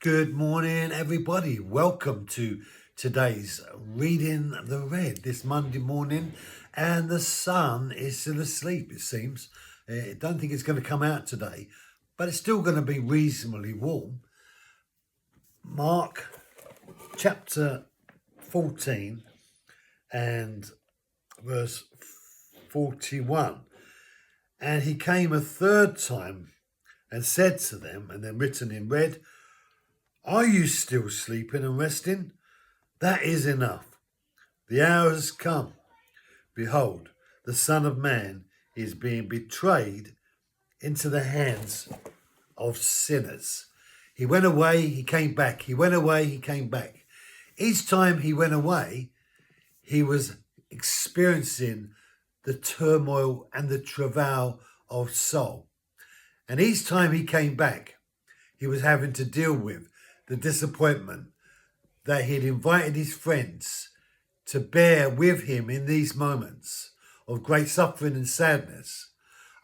Good morning, everybody. Welcome to today's Reading the Red this Monday morning. And the sun is still asleep, it seems. I don't think it's going to come out today, but it's still going to be reasonably warm. Mark chapter 14 and verse 41. And he came a third time and said to them, and then written in red, "Are you still sleeping and resting? That is enough. The hour has come. Behold, the Son of Man is being betrayed into the hands of sinners." He went away, he came back. He went away, he came back. Each time he went away, he was experiencing the turmoil and the travail of soul. And each time he came back, he was having to deal with the disappointment that he'd invited his friends to bear with him in these moments of great suffering and sadness,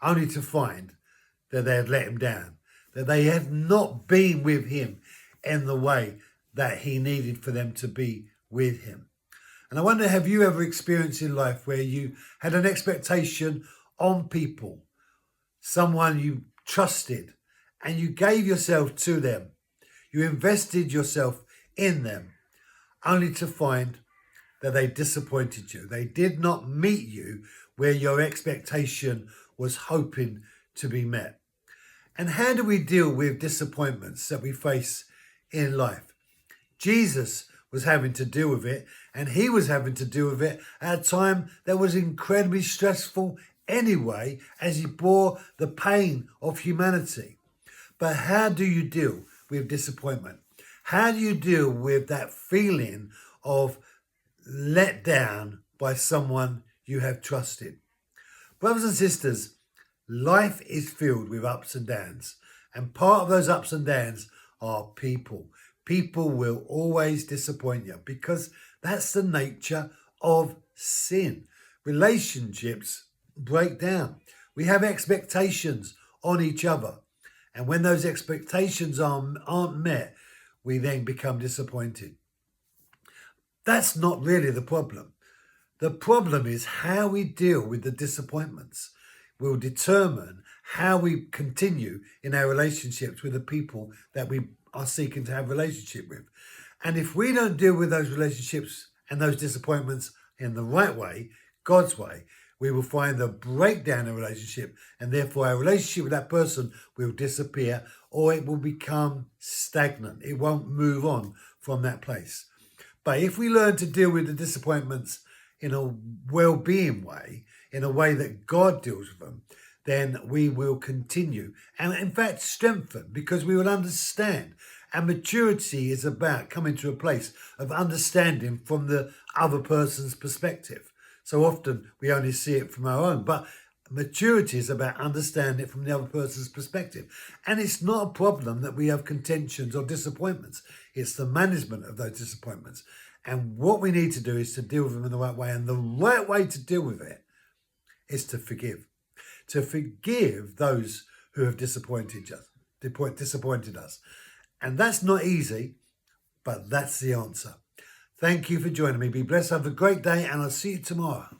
only to find that they had let him down, that they had not been with him in the way that he needed for them to be with him. And I wonder, have you ever experienced in life where you had an expectation on people, someone you trusted, and you gave yourself to them? You invested yourself in them, only to find that they disappointed you. They did not meet you where your expectation was hoping to be met. And how do we deal with disappointments that we face in life? Jesus was having to deal with it, and he was having to deal with it at a time that was incredibly stressful anyway, as he bore the pain of humanity. But how do you deal with disappointment? How do you deal with that feeling of let down by someone you have trusted? Brothers and sisters, life is filled with ups and downs, and part of those ups and downs are people. People will always disappoint you because that's the nature of sin. Relationships break down. We have expectations on each other. And when those expectations aren't met, we then become disappointed. That's not really the problem. The problem is how we deal with the disappointments will determine how we continue in our relationships with the people that we are seeking to have a relationship with. And if we don't deal with those relationships and those disappointments in the right way, God's way, we will find the breakdown in a relationship, and therefore our relationship with that person will disappear, or it will become stagnant. It won't move on from that place. But if we learn to deal with the disappointments in a well-being way, in a way that God deals with them, then we will continue and in fact strengthen, because we will understand. And maturity is about coming to a place of understanding from the other person's perspective. So often we only see it from our own, but maturity is about understanding it from the other person's perspective. And it's not a problem that we have contentions or disappointments. It's the management of those disappointments. And what we need to do is to deal with them in the right way. And the right way to deal with it is to forgive. To forgive those who have disappointed us. And that's not easy, but that's the answer. Thank you for joining me. Be blessed. Have a great day, and I'll see you tomorrow.